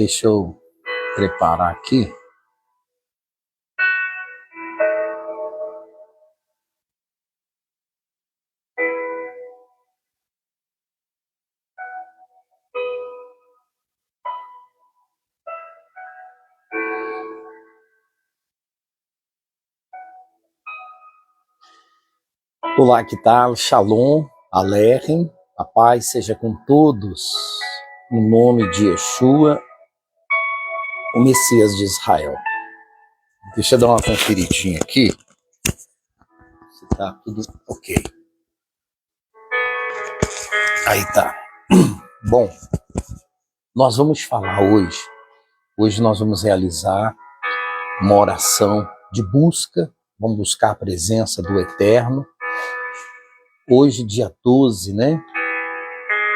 Deixa eu preparar aqui. Olá, que tal? Shalom, Aleichem, a paz seja com todos, no nome de Yeshua, o Messias de Israel. Deixa eu dar uma conferidinha aqui, se tá tudo ok. Aí tá. Bom, nós vamos falar hoje nós vamos realizar uma oração de busca, vamos buscar a presença do Eterno. Hoje, dia 12,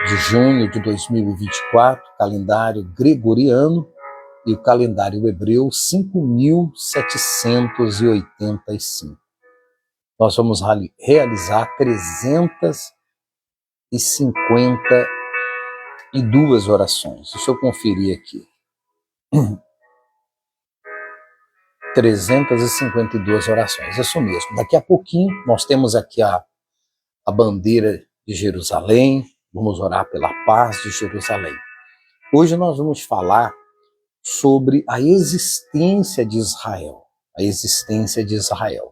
de junho de 2024, calendário gregoriano, e o calendário hebreu 5.785. Nós vamos realizar 352 orações. Deixa eu conferir aqui. 352 orações, isso mesmo. Daqui a pouquinho nós temos aqui a bandeira de Jerusalém, vamos orar pela paz de Jerusalém. Hoje nós vamos falar sobre a existência de Israel. A existência de Israel.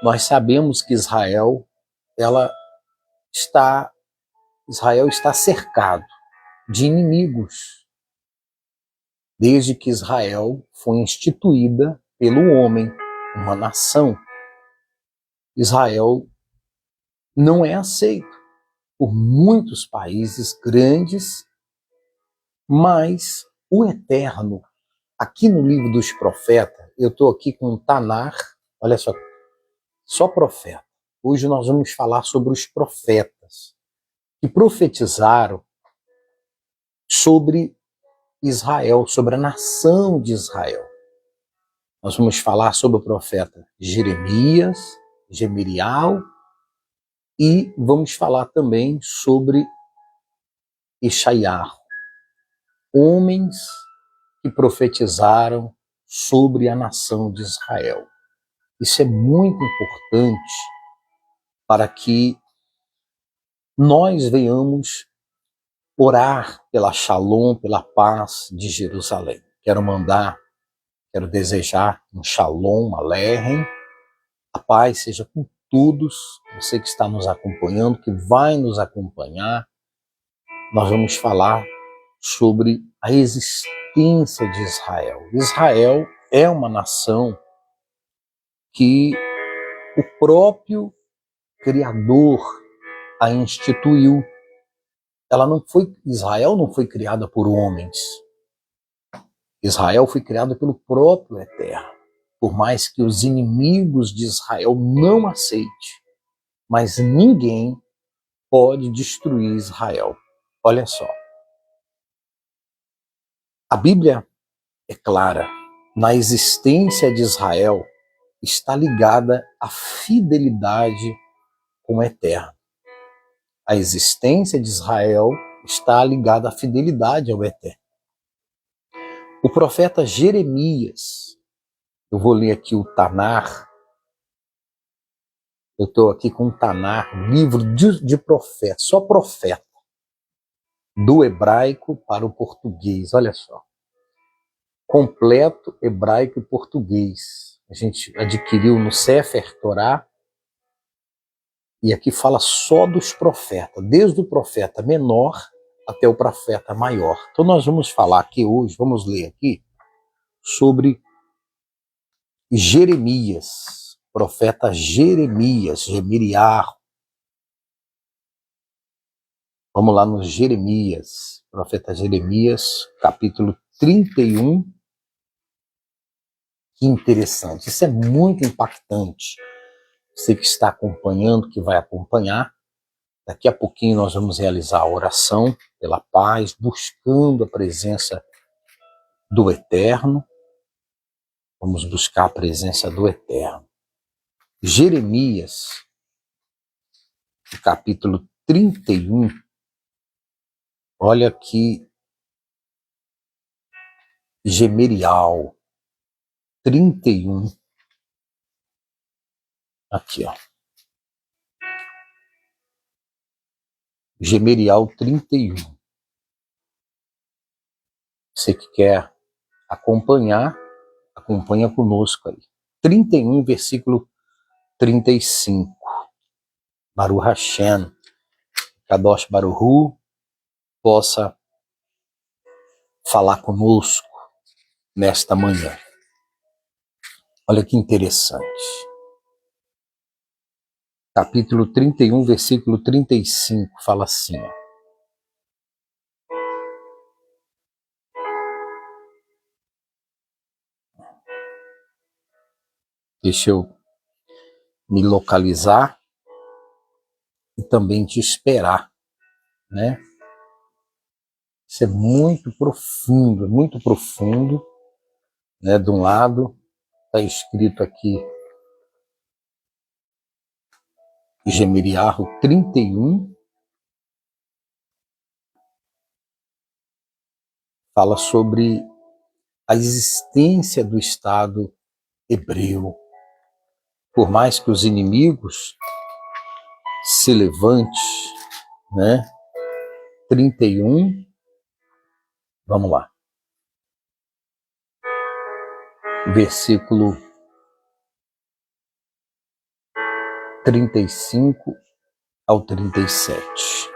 Nós sabemos que Israel está cercado de inimigos, desde que Israel foi instituída pelo homem, uma nação. Israel não é aceito por muitos países grandes, mas o Eterno, aqui no livro dos profetas, eu estou aqui com o Tanar, olha só profeta. Hoje nós vamos falar sobre os profetas que profetizaram sobre Israel, sobre a nação de Israel. Nós vamos falar sobre o profeta Jeremias, Gemirial, e vamos falar também sobre Ishaiah, homens que profetizaram sobre a nação de Israel. Isso é muito importante para que nós venhamos orar pela Shalom, pela paz de Jerusalém. Quero desejar um Shalom Aleichem, a paz seja com todos, você que está nos acompanhando, que vai nos acompanhar. Nós vamos falar sobre a existência de Israel. Israel é uma nação que o próprio Criador a instituiu. Israel não foi criada por homens. Israel foi criada pelo próprio Eterno. Por mais que os inimigos de Israel não aceitem, mas ninguém pode destruir Israel. Olha só. A Bíblia é clara. Na existência de Israel está ligada à fidelidade com o Eterno. A existência de Israel está ligada à fidelidade ao Eterno. O profeta Jeremias, eu vou ler aqui o Tanar, eu estou aqui com o Tanar, livro de profeta, só profeta, do hebraico para o português, olha só. Completo hebraico e português. A gente adquiriu no Sefer Torá, e aqui fala só dos profetas, desde o profeta menor até o profeta maior. Então nós vamos falar aqui hoje, vamos ler aqui, sobre Jeremias, profeta Jeremias, Gemiriah. Vamos lá no Jeremias, profeta Jeremias, capítulo 31. Que interessante, isso é muito impactante. Você que está acompanhando, que vai acompanhar, daqui a pouquinho nós vamos realizar a oração pela paz, buscando a presença do Eterno. Vamos buscar a presença do Eterno. Jeremias, capítulo 31, olha que Gemerial 31. Aqui, ó. Gemerial 31. Você que quer acompanhar, acompanha conosco aí. 31, versículo 35. Baruch Hashem, Kadosh Baruhu, possa falar conosco nesta manhã. Olha que interessante. Capítulo 31, versículo 35, fala assim, ó. Deixa eu me localizar e também te esperar, né? Isso é muito profundo, né? De um lado está escrito aqui Gemeriarro 31, fala sobre a existência do Estado hebreu. Por mais que os inimigos se levante, né? 31, vamos lá. Versículo 35 ao 37.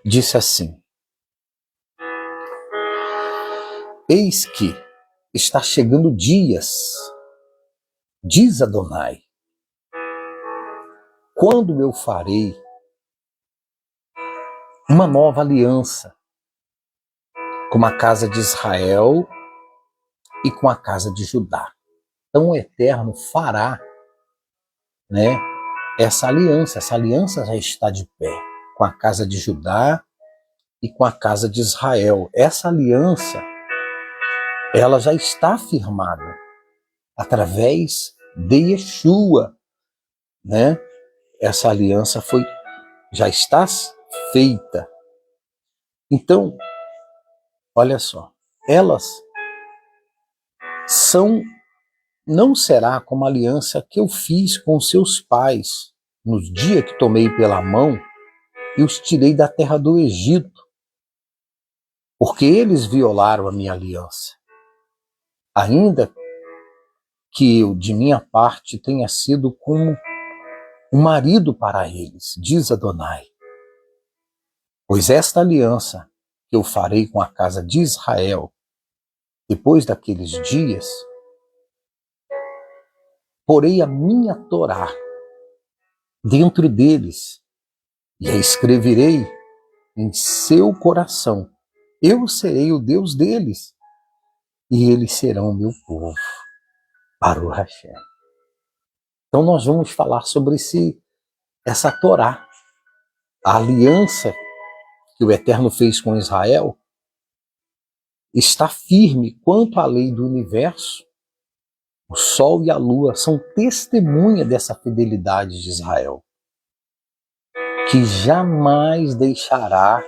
Disse assim: Eis que está chegando dias, diz Adonai, quando eu farei uma nova aliança com a casa de Israel e com a casa de Judá. Então o Eterno fará, né, essa aliança já está de pé com a casa de Judá e com a casa de Israel. Essa aliança, ela já está firmada através de Yeshua, né? Essa aliança já está feita. Então, olha só, elas não será como a aliança que eu fiz com seus pais nos dias que tomei pela mão e os tirei da terra do Egito, porque eles violaram a minha aliança. Ainda que eu, de minha parte, tenha sido como um marido para eles, diz Adonai. Pois esta aliança que eu farei com a casa de Israel, depois daqueles dias, porei a minha Torá dentro deles e a escreverei em seu coração. Eu serei o Deus deles e eles serão o meu povo. Baruch Hashem. Então nós vamos falar sobre essa Torá, a aliança que o Eterno fez com Israel, está firme quanto à lei do universo. O sol e a lua são testemunha dessa fidelidade de Israel, que jamais deixará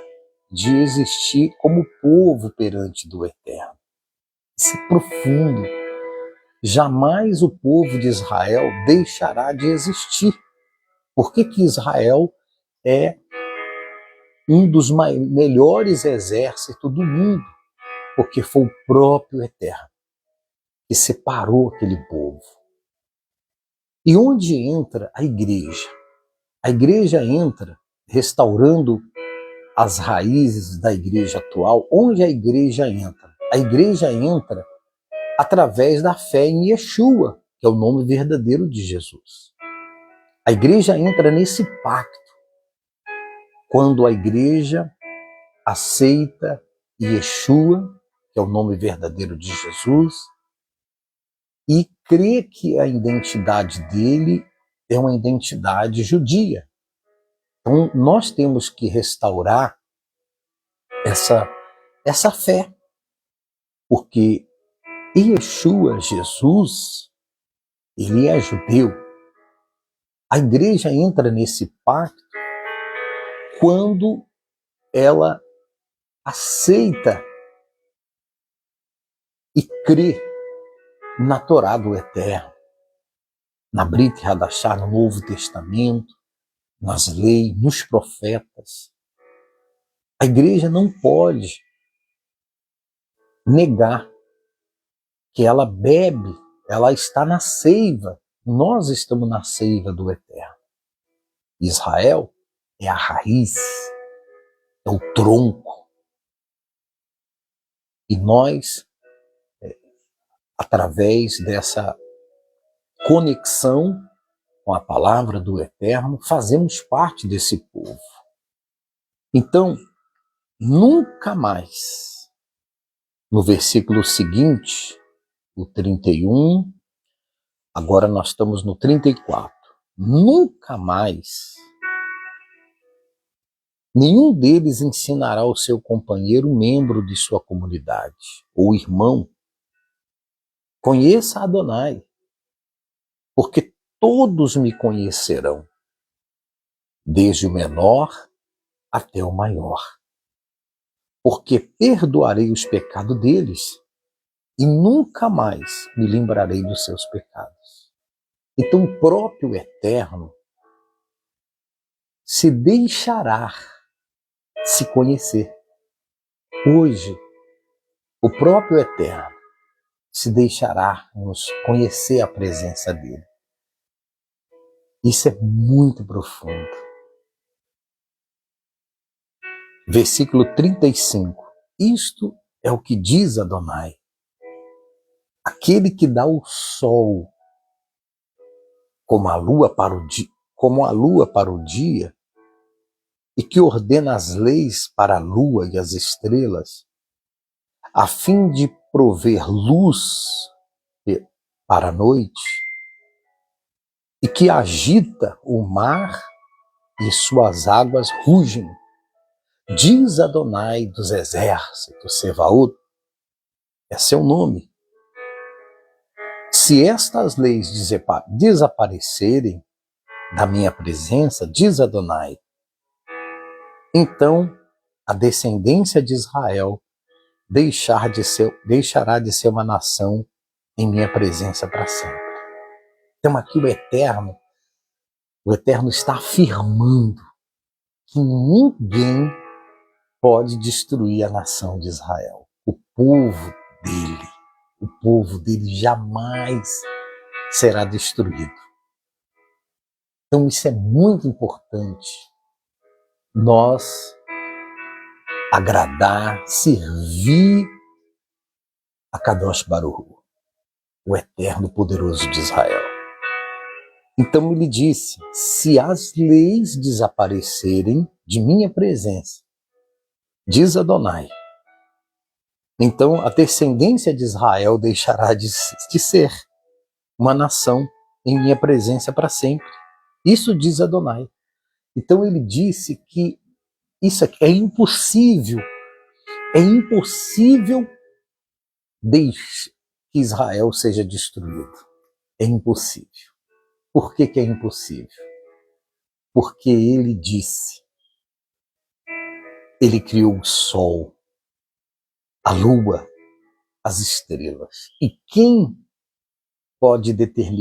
de existir como povo perante do Eterno. Isso é profundo. Jamais o povo de Israel deixará de existir. Por que Israel é um dos melhores exércitos do mundo? Porque foi o próprio Eterno que separou aquele povo. E onde entra a igreja? A igreja entra restaurando as raízes da igreja atual. Onde a igreja entra? A igreja entra através da fé em Yeshua, que é o nome verdadeiro de Jesus. A igreja entra nesse pacto quando a igreja aceita Yeshua, que é o nome verdadeiro de Jesus, e crê que a identidade dele é uma identidade judia. Então, nós temos que restaurar essa fé, porque Yeshua, Jesus, ele é judeu. A igreja entra nesse pacto quando ela aceita e crê na Torá do Eterno, na Brit Hadashah, no Novo Testamento, nas leis, nos profetas. A igreja não pode negar que ela bebe, ela está na seiva. Nós estamos na seiva do Eterno. Israel é a raiz, é o tronco. E nós, através dessa conexão com a palavra do Eterno, fazemos parte desse povo. Então, nunca mais, no versículo seguinte, o 31, agora nós estamos no 34, nunca mais nenhum deles ensinará ao seu companheiro, membro de sua comunidade, ou irmão, conheça Adonai, porque todos me conhecerão, desde o menor até o maior, porque perdoarei os pecados deles e nunca mais me lembrarei dos seus pecados. Então o próprio Eterno se deixará se conhecer. Hoje, o próprio Eterno se deixará nos conhecer a presença dele. Isso é muito profundo. Versículo 35. Isto é o que diz Adonai, aquele que dá o sol como a lua para o dia, e que ordena as leis para a lua e as estrelas, a fim de prover luz para a noite, e que agita o mar e suas águas rugem. Diz Adonai dos exércitos, Sevaot, é seu nome. Se estas leis desaparecerem da minha presença, diz Adonai, então a descendência de Israel deixará de ser uma nação em minha presença para sempre. Então aqui o Eterno está afirmando que ninguém pode destruir a nação de Israel. O povo dele jamais será destruído. Então isso é muito importante. Nós agradar, servir a Kadosh Baruch Hu, o Eterno Poderoso de Israel. Então ele disse, se as leis desaparecerem de minha presença, diz Adonai, então a descendência de Israel deixará de ser uma nação em minha presença para sempre. Isso diz Adonai. Então ele disse que isso aqui é impossível que Israel seja destruído. É impossível. Por que é impossível? Porque ele disse, ele criou o sol, a lua, as estrelas. E quem pode deter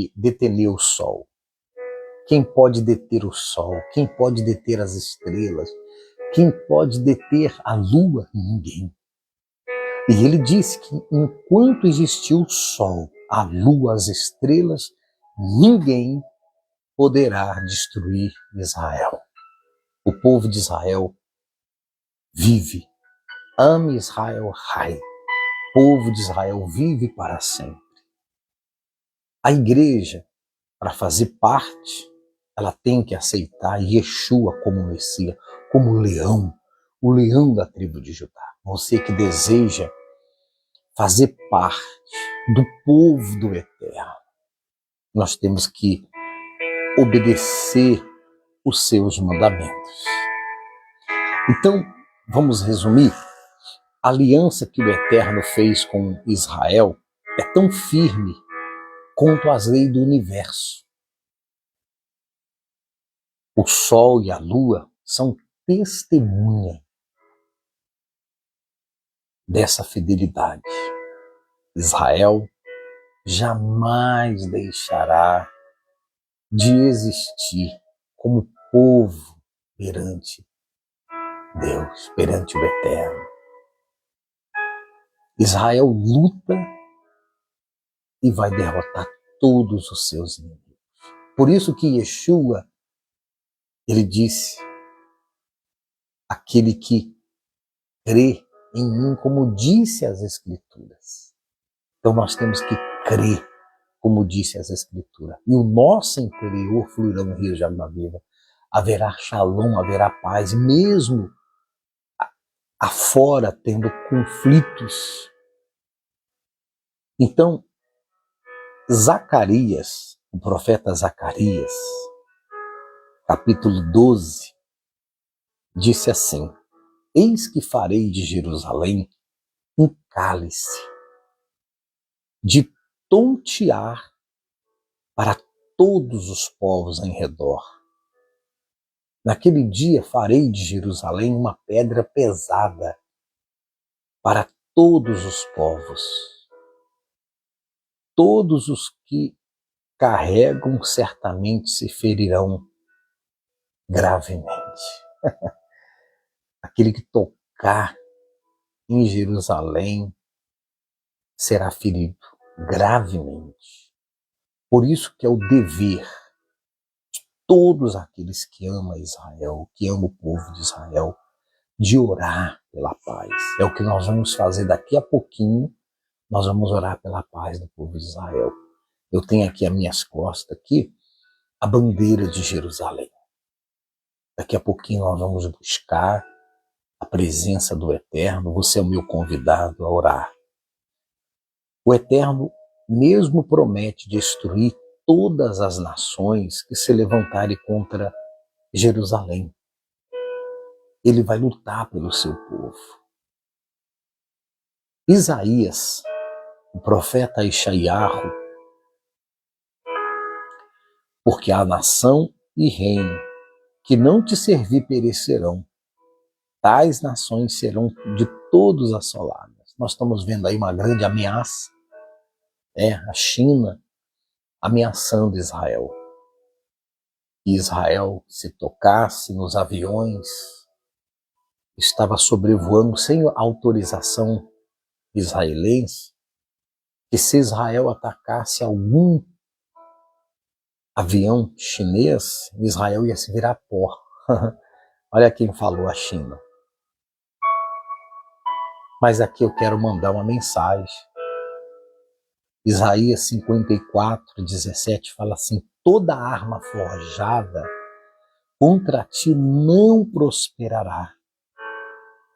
o sol? Quem pode deter o sol? Quem pode deter as estrelas? Quem pode deter a lua? Ninguém. E ele disse que enquanto existiu o sol, a lua, as estrelas, ninguém poderá destruir Israel. O povo de Israel vive. Ame Israel, Rai. O povo de Israel vive para sempre. A igreja, para fazer parte, ela tem que aceitar Yeshua como Messias, como leão, o leão da tribo de Judá. Você que deseja fazer parte do povo do Eterno, nós temos que obedecer os seus mandamentos. Então, vamos resumir. A aliança que o Eterno fez com Israel é tão firme quanto as leis do universo. O sol e a lua são testemunha dessa fidelidade. Israel jamais deixará de existir como povo perante Deus, perante o Eterno. Israel luta e vai derrotar todos os seus inimigos. Por isso que Yeshua, ele disse, aquele que crê em mim, como disse as Escrituras. Então nós temos que crer, como disse as Escrituras. E o nosso interior fluirão rios de água viva. Haverá shalom, haverá paz, mesmo afora tendo conflitos. Então, Zacarias, o profeta Zacarias, capítulo 12, disse assim: eis que farei de Jerusalém um cálice de tontear para todos os povos em redor. Naquele dia farei de Jerusalém uma pedra pesada para todos os povos. Todos os que carregam certamente se ferirão gravemente. Aquele que tocar em Jerusalém será ferido gravemente. Por isso que é o dever de todos aqueles que amam Israel, que amam o povo de Israel, de orar pela paz. É o que nós vamos fazer daqui a pouquinho. Nós vamos orar pela paz do povo de Israel. Eu tenho aqui às minhas costas aqui a bandeira de Jerusalém. Daqui a pouquinho nós vamos buscar a presença do Eterno. Você é o meu convidado a orar. O Eterno mesmo promete destruir todas as nações que se levantarem contra Jerusalém. Ele vai lutar pelo seu povo. Isaías, o profeta Ishaiahu, porque a nação e reino que não te servir perecerão, tais nações serão de todos assoladas. Nós estamos vendo aí uma grande ameaça, a China ameaçando Israel. E Israel, se tocasse nos aviões, estava sobrevoando sem autorização israelense, que se Israel atacasse algum avião chinês, Israel ia se virar pó. Olha quem falou, a China. Mas aqui eu quero mandar uma mensagem. Isaías 54, 17 fala assim: toda arma forjada contra ti não prosperará,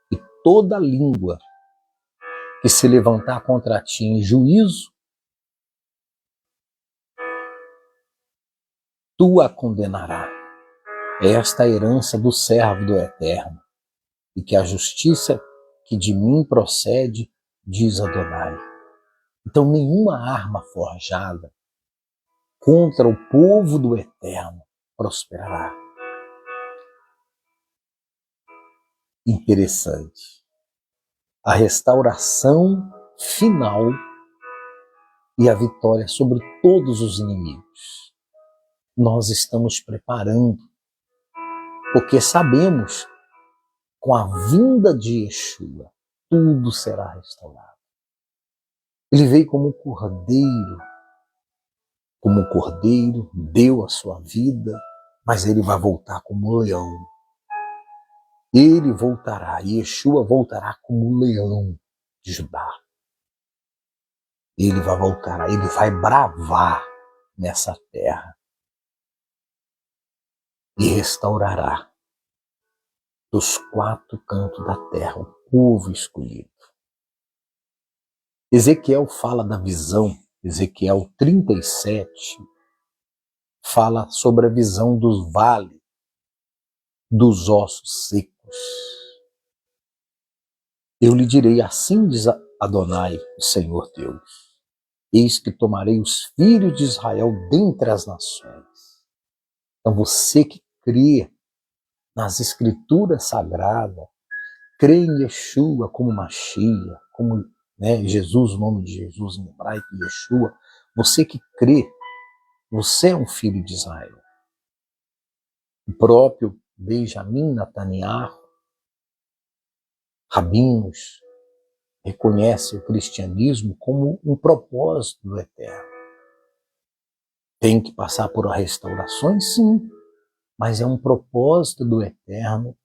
e toda língua que se levantar contra ti em juízo, tu a condenará. Esta é a herança do servo do Eterno, e que a justiça que de mim procede, diz Adonai. Então nenhuma arma forjada contra o povo do Eterno prosperará. Interessante. A restauração final e a vitória sobre todos os inimigos. Nós estamos preparando, porque sabemos, com a vinda de Yeshua, tudo será restaurado. Ele veio como um cordeiro, deu a sua vida, mas ele vai voltar como um leão. Ele voltará, Yeshua voltará como um leão de Judá. Ele vai voltar, ele vai bravar nessa terra e restaurará dos quatro cantos da terra o povo escolhido. Ezequiel fala da visão, Ezequiel 37 fala sobre a visão dos vales dos ossos secos. Eu lhe direi, assim diz Adonai, o Senhor Deus: eis que tomarei os filhos de Israel dentre as nações. Então você que crê nas Escrituras Sagradas, crê em Yeshua como Mashiach, como Jesus, o nome de Jesus em hebraico, Yeshua, você que crê, você é um filho de Israel. O próprio Benjamin Netanyahu, rabinos, reconhece o cristianismo como um propósito do Eterno. Tem que passar por restaurações, sim, mas é um propósito do Eterno.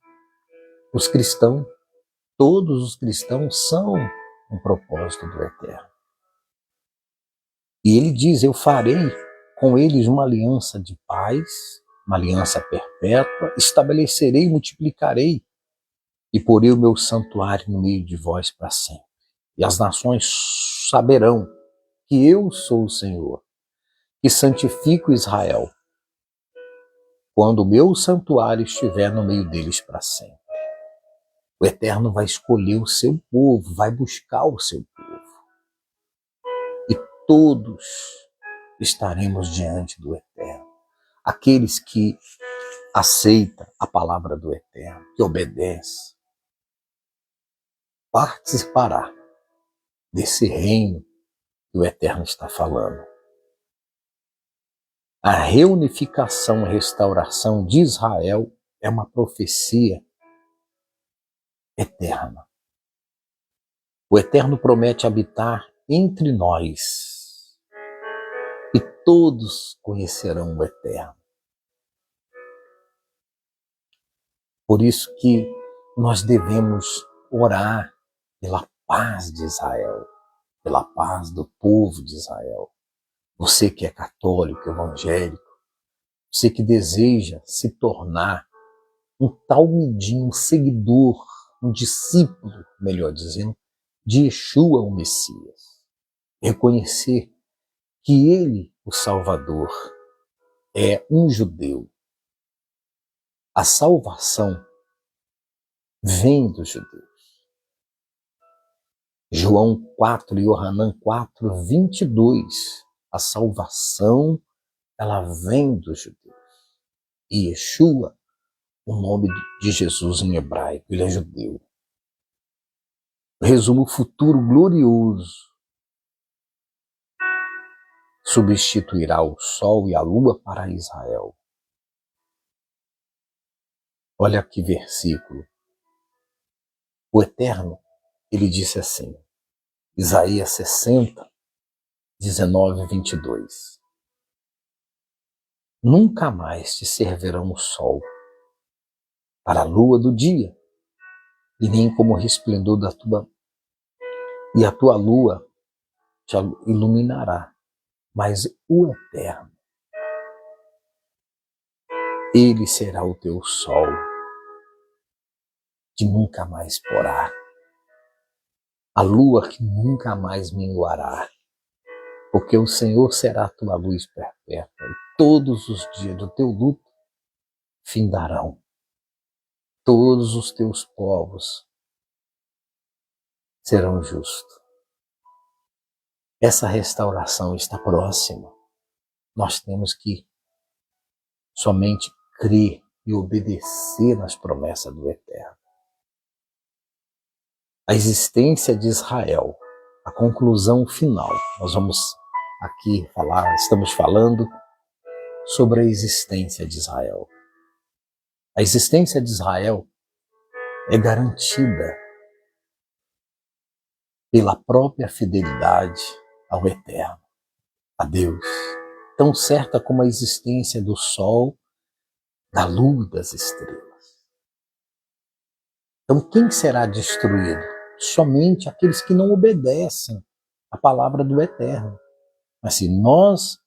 Os cristãos, todos os cristãos são um propósito do Eterno. E ele diz, eu farei com eles uma aliança de paz, uma aliança perpétua, estabelecerei e multiplicarei, e porei o meu santuário no meio de vós para sempre. E as nações saberão que eu sou o Senhor, que santifico Israel, quando o meu santuário estiver no meio deles para sempre. O Eterno vai escolher o seu povo, vai buscar o seu povo. E todos estaremos diante do Eterno. Aqueles que aceitam a palavra do Eterno, que obedecem, participará desse reino que o Eterno está falando. A reunificação e restauração de Israel é uma profecia eterna. O Eterno promete habitar entre nós e todos conhecerão o Eterno. Por isso que nós devemos orar pela paz de Israel, pela paz do povo de Israel. Você que é católico, evangélico, você que deseja se tornar um talmidinho, um seguidor, um discípulo, melhor dizendo, de Yeshua, o Messias. Reconhecer que ele, o Salvador, é um judeu. A salvação vem dos judeus. João 4 e Yohanan 4, 22. A salvação, ela vem dos judeus. E Yeshua, o nome de Jesus em hebraico, ele é judeu. Resumo: o futuro glorioso substituirá o sol e a lua para Israel. Olha que versículo. O Eterno, ele disse assim, Isaías 60, 19 e 22. Nunca mais te servirão o sol para a lua do dia, e nem como resplendor da tua, e a tua lua te iluminará, mas o Eterno, ele será o teu sol, que nunca mais porá, a lua que nunca mais minguará, porque o Senhor será a tua luz perpétua, e todos os dias do teu luto findarão. Todos os teus povos serão justos. Essa restauração está próxima. Nós temos que somente crer e obedecer nas promessas do Eterno. A existência de Israel, a conclusão final. Nós vamos aqui falar, estamos falando sobre a existência de Israel. A existência de Israel é garantida pela própria fidelidade ao Eterno, a Deus, tão certa como a existência do sol, da lua e das estrelas. Então, quem será destruído? Somente aqueles que não obedecem à palavra do Eterno. Mas se nós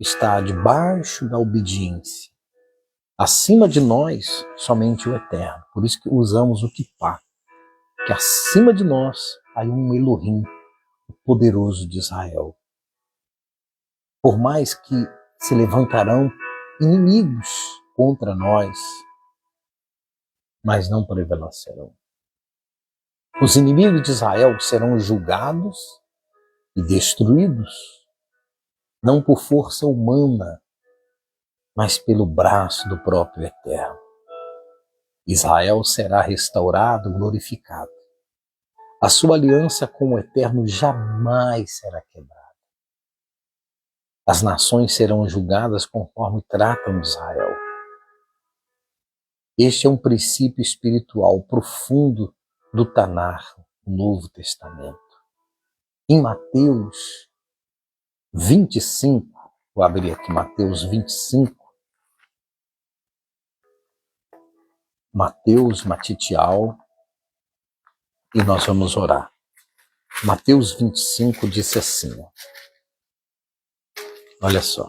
está debaixo da obediência, acima de nós, somente o Eterno. Por isso que usamos o Kipá, que acima de nós há um Elohim, o poderoso de Israel. Por mais que se levantarão inimigos contra nós, mas não prevalecerão. Os inimigos de Israel serão julgados e destruídos, não por força humana, mas pelo braço do próprio Eterno. Israel será restaurado, glorificado. A sua aliança com o Eterno jamais será quebrada. As nações serão julgadas conforme tratam Israel. Este é um princípio espiritual profundo do Tanar, Novo Testamento. Em Mateus 25, vou abrir aqui Mateus 25, Mateus Matitial, e nós vamos orar. Mateus 25 disse assim, olha só,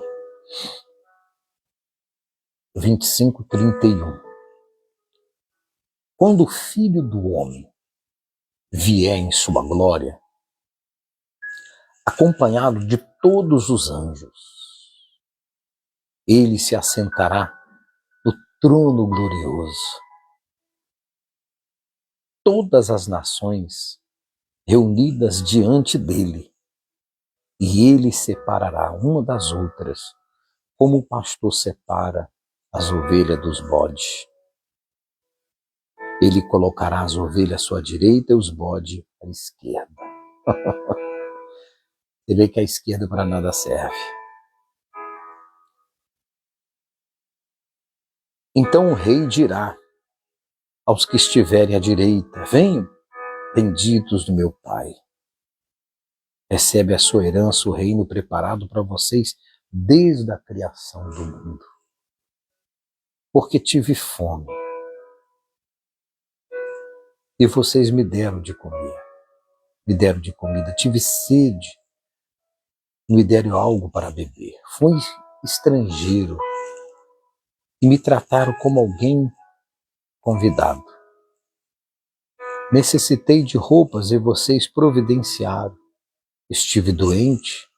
25:31. Quando o Filho do Homem vier em sua glória, acompanhado de todos os anjos, ele se assentará no trono glorioso. Todas as nações reunidas diante dele, e ele separará uma das outras, como o pastor separa as ovelhas dos bodes. Ele colocará as ovelhas à sua direita e os bodes à esquerda. Você vê que a esquerda para nada serve. Então o rei dirá aos que estiverem à direita: venham, benditos do meu Pai. Recebe a sua herança, o reino preparado para vocês desde a criação do mundo. Porque tive fome e vocês me deram de comer, me deram de comida. Tive sede, me deram algo para beber. Fui estrangeiro e me trataram como alguém convidado. Necessitei de roupas e vocês providenciaram. Estive doente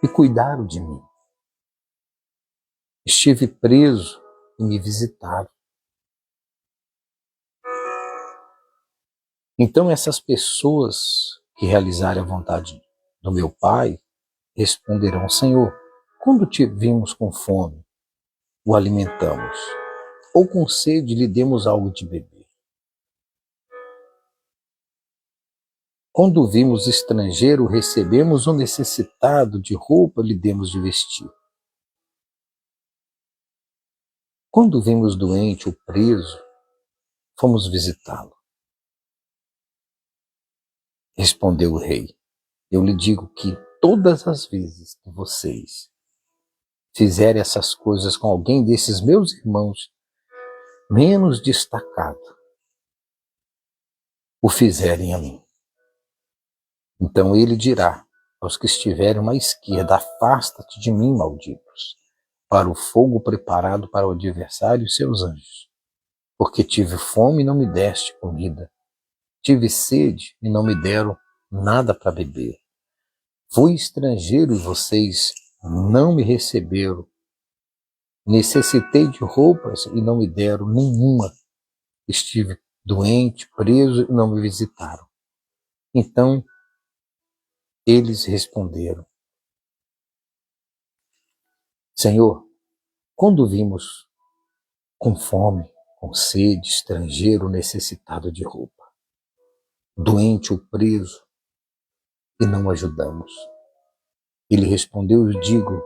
e cuidaram de mim. Estive preso e me visitaram. Então essas pessoas que realizarem a vontade do meu Pai responderão: Senhor, quando te vimos com fome, o alimentamos, ou com sede lhe demos algo de beber. Quando vimos estrangeiro, recebemos, ou necessitado de roupa, lhe demos de vestir. Quando vimos doente ou preso, fomos visitá-lo. Respondeu o rei: eu lhe digo que todas as vezes que vocês fizerem essas coisas com alguém desses meus irmãos menos destacado, o fizerem a mim. Então ele dirá aos que estiverem à esquerda: afasta-te de mim, malditos, para o fogo preparado para o adversário e seus anjos. Porque tive fome e não me deste comida, tive sede e não me deram nada para beber. Fui estrangeiro e vocês não me receberam. Necessitei de roupas e não me deram nenhuma. Estive doente, preso e não me visitaram. Então eles responderam: Senhor, quando vimos com fome, com sede, estrangeiro, necessitado de roupa, doente ou preso, e não ajudamos? Ele respondeu: eu digo,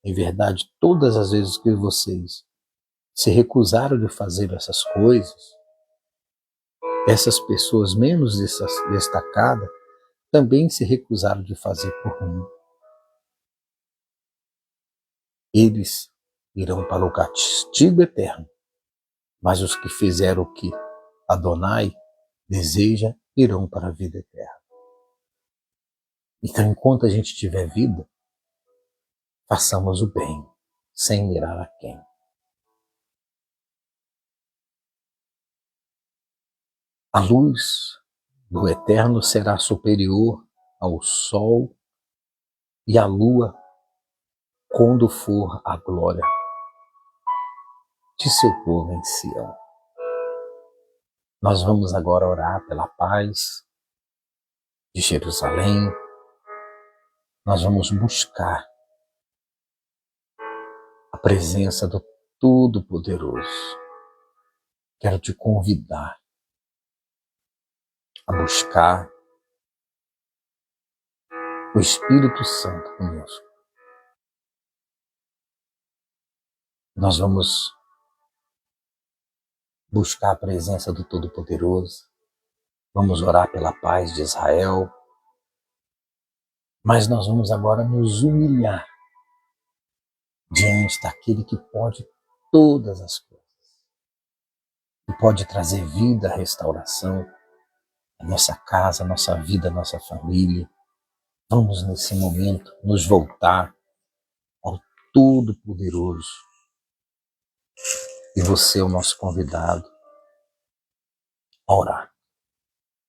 em verdade, todas as vezes que vocês se recusaram de fazer essas coisas, essas pessoas menos destacadas também se recusaram de fazer por mim. Eles irão para o castigo eterno, mas os que fizeram o que Adonai deseja irão para a vida eterna. Então, enquanto a gente tiver vida, façamos o bem, sem mirar a quem. A luz do Eterno será superior ao sol e à lua quando for a glória de seu povo em Sião. Nós vamos agora orar pela paz de Jerusalém. Nós vamos buscar a presença do Todo-Poderoso. Quero te convidar a buscar o Espírito Santo conosco. Nós vamos buscar a presença do Todo-Poderoso, vamos orar pela paz de Israel, mas nós vamos agora nos humilhar diante daquele que pode todas as coisas, que pode trazer vida, restauração, a nossa casa, a nossa vida, a nossa família. Vamos nesse momento nos voltar ao Todo-Poderoso. E você é o nosso convidado a orar.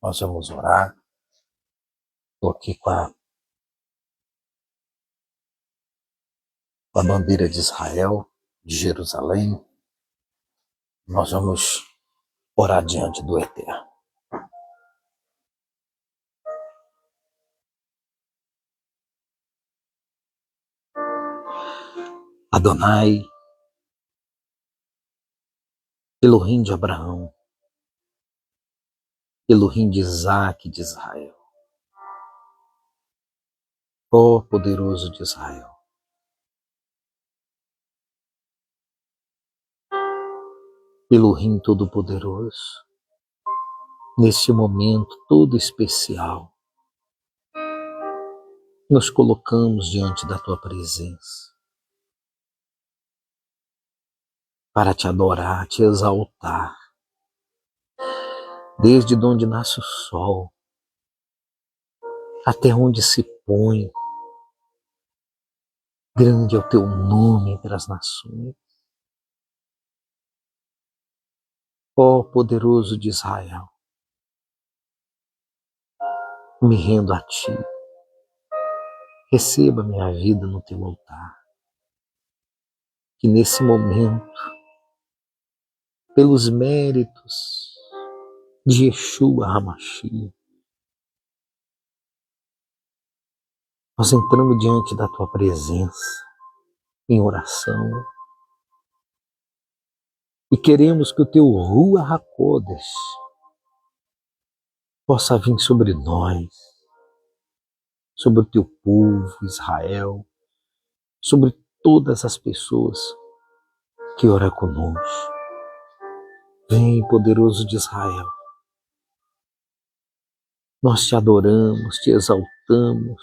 Nós vamos orar. Estou aqui com a bandeira de Israel, de Jerusalém. Nós vamos orar diante do Eterno. Adonai, Elohim de Abraão, Elohim de Isaac e de Israel, ó poderoso de Israel, Elohim Todo-Poderoso, neste momento todo especial, nos colocamos diante da Tua presença para Te adorar, Te exaltar, desde onde nasce o sol, até onde se põe. Grande é o Teu nome entre as nações. Ó poderoso de Israel, me rendo a Ti. Receba minha vida no Teu altar. Que nesse momento, pelos méritos de Yeshua HaMashiach, nós entramos diante da Tua presença em oração e queremos que o Teu Ruach HaKodesh possa vir sobre nós, sobre o Teu povo Israel, sobre todas as pessoas que oram conosco. Vem, poderoso de Israel. Nós Te adoramos, Te exaltamos,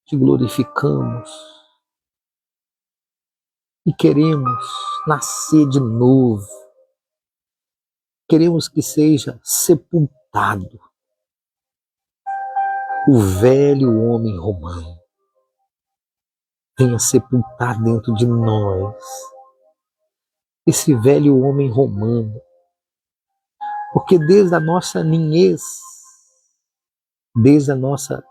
Te glorificamos e queremos nascer de novo. Queremos que seja sepultado o velho homem romano. Venha sepultar dentro de nós esse velho homem romano, porque desde a nossa ninhez, desde a nossa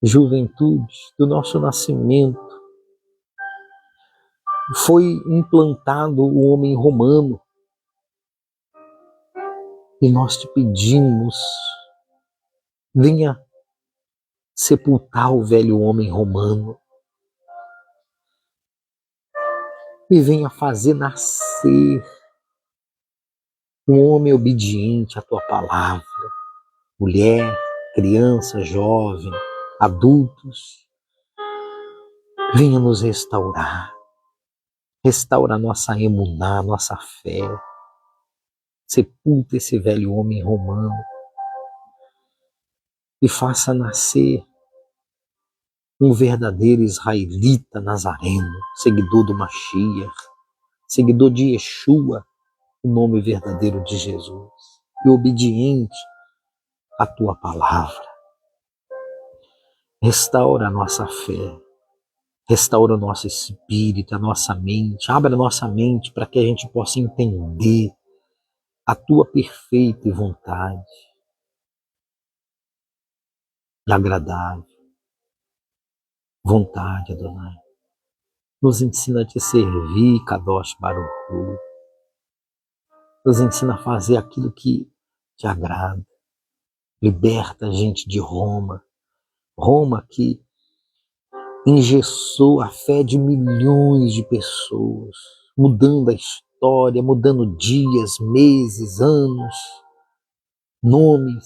juventude, do nosso nascimento, foi implantado o homem romano. E nós Te pedimos, venha sepultar o velho homem romano e venha fazer nascer um homem obediente à Tua palavra. Mulher, criança, jovem, adultos, venha nos restaurar. Restaura a nossa emuná, nossa fé. Sepulta esse velho homem romano e faça nascer um verdadeiro israelita nazareno, seguidor do Mashiach, seguidor de Yeshua, o nome verdadeiro de Jesus, e obediente à Tua palavra. Restaura a nossa fé, restaura o nosso espírito, a nossa mente, abre a nossa mente para que a gente possa entender a Tua perfeita vontade e agradável vontade, Adonai. Nos ensina a Te servir, Kadosh Baruch Hu. Nos ensina a fazer aquilo que Te agrada. Liberta a gente de Roma. Roma que engessou a fé de milhões de pessoas, mudando a história, mudando dias, meses, anos, nomes.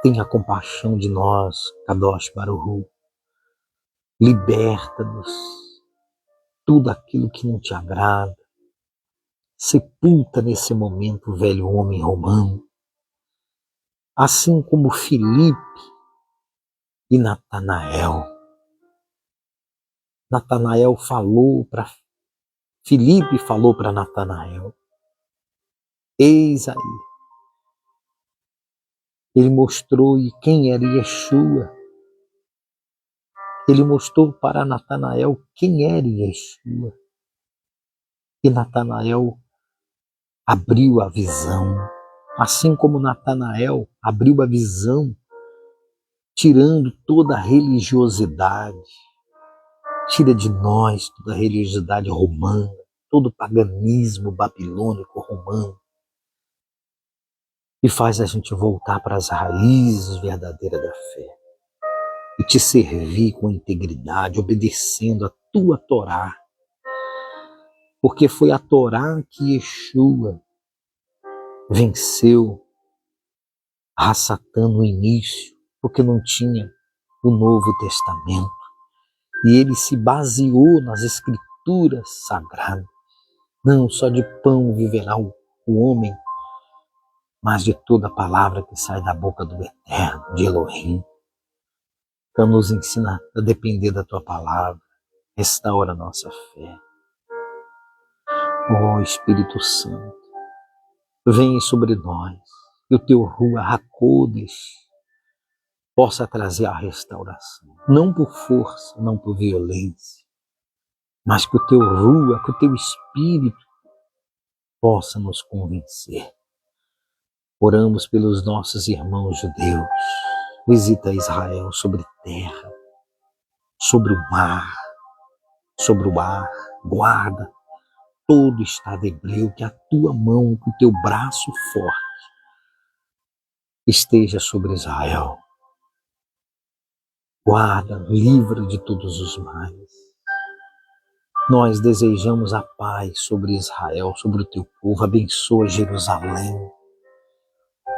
Tenha compaixão de nós, Kadosh Baruch. Liberta-nos tudo aquilo que não te agrada. Sepulta nesse momento o velho homem romano, assim como Filipe e Natanael. Natanael falou para Filipe falou para Natanael: eis aí. Ele mostrou quem era Yeshua. Ele mostrou para Natanael quem era Yeshua. E Natanael abriu a visão, assim como Natanael abriu a visão, tirando toda a religiosidade, tira de nós toda a religiosidade romana, todo o paganismo babilônico romano, e faz a gente voltar para as raízes verdadeiras da fé, e te servir com integridade, obedecendo a tua Torá, porque foi a Torá que Yeshua venceu a Satã no início, porque não tinha o Novo Testamento. E ele se baseou nas Escrituras Sagradas. Não só de pão viverá o homem, mas de toda a palavra que sai da boca do Eterno, de Elohim. Então nos ensina a depender da tua palavra. Restaura a nossa fé. Ó Espírito Santo, vem sobre nós, que o teu Ruach HaKodesh possa trazer a restauração. Não por força, não por violência, mas que o teu Ruach, que o teu Espírito possa nos convencer. Oramos pelos nossos irmãos judeus. Visita Israel sobre terra, sobre o mar, sobre o ar. Guarda todo o estado hebreu, que a tua mão, que o teu braço forte esteja sobre Israel. Guarda, livra de todos os males. Nós desejamos a paz sobre Israel, sobre o teu povo. Abençoa Jerusalém,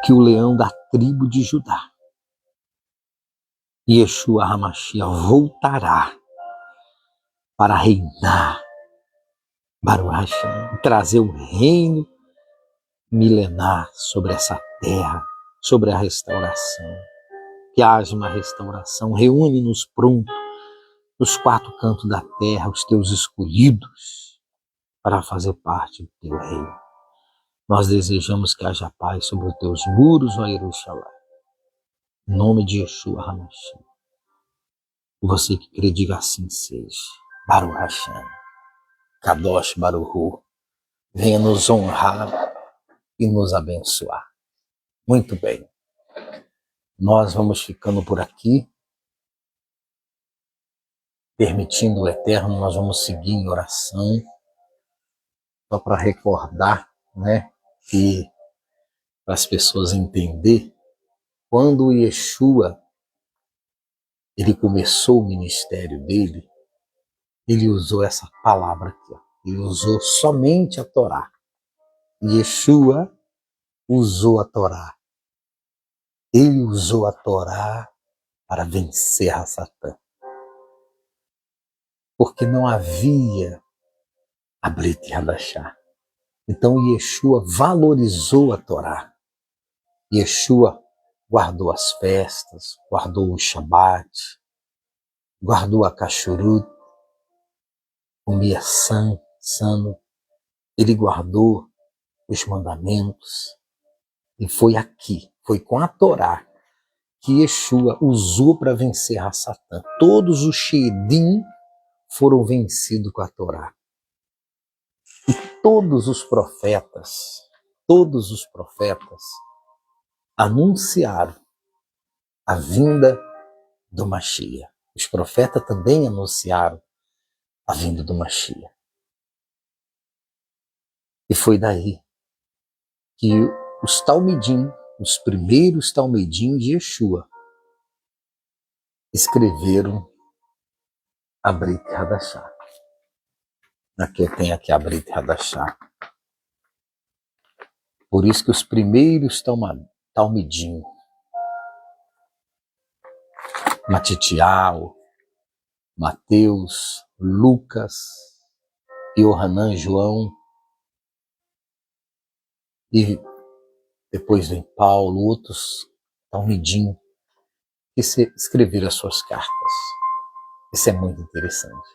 que o leão da tribo de Judá, Yeshua HaMashiach, voltará para reinar, Baruch Hashem, trazer o reino milenar sobre essa terra, sobre a restauração. Que haja uma restauração. Reúne-nos pronto nos quatro cantos da terra, os teus escolhidos, para fazer parte do teu reino. Nós desejamos que haja paz sobre os teus muros, ó Jerusalém. Em nome de Yeshua HaMashiach. Você que crê, diga assim seja. Baruch Hashem. Kadosh Baruch. Venha nos honrar e nos abençoar. Muito bem. Nós vamos ficando por aqui. Permitindo o Eterno, nós vamos seguir em oração. Só para recordar, né, que para as pessoas entenderem, quando Yeshua ele começou o ministério dele, ele usou essa palavra aqui, ó. Ele usou somente a Torá. Yeshua usou a Torá. Ele usou a Torá para vencer a Satã. Porque não havia a Brit Hadashah. Então Yeshua valorizou a Torá. Yeshua guardou as festas, guardou o Shabat, guardou a Kashrut, comia sano, ele guardou os mandamentos. E foi aqui, foi com a Torá que Yeshua usou para vencer a Satã. Todos os Sheedim foram vencidos com a Torá. E todos os profetas anunciaram a vinda do Mashiach. Os profetas também anunciaram a vinda do Mashiach. E foi daí que os Talmidim, os primeiros Talmidim de Yeshua, escreveram a Brit Hadashah. Aqui tem aqui a Brit Hadashah. Por isso que os primeiros Talmidim, Matitial, Mateus, Lucas, Yohanan, João, e depois vem Paulo, outros Talmidim, que escreveram as suas cartas. Isso é muito interessante.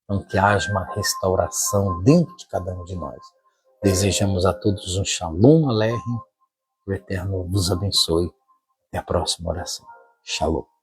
Então, que haja uma restauração dentro de cada um de nós. Desejamos a todos um Shalom Aleichem, que o Eterno vos abençoe. Até a próxima oração. Shalom.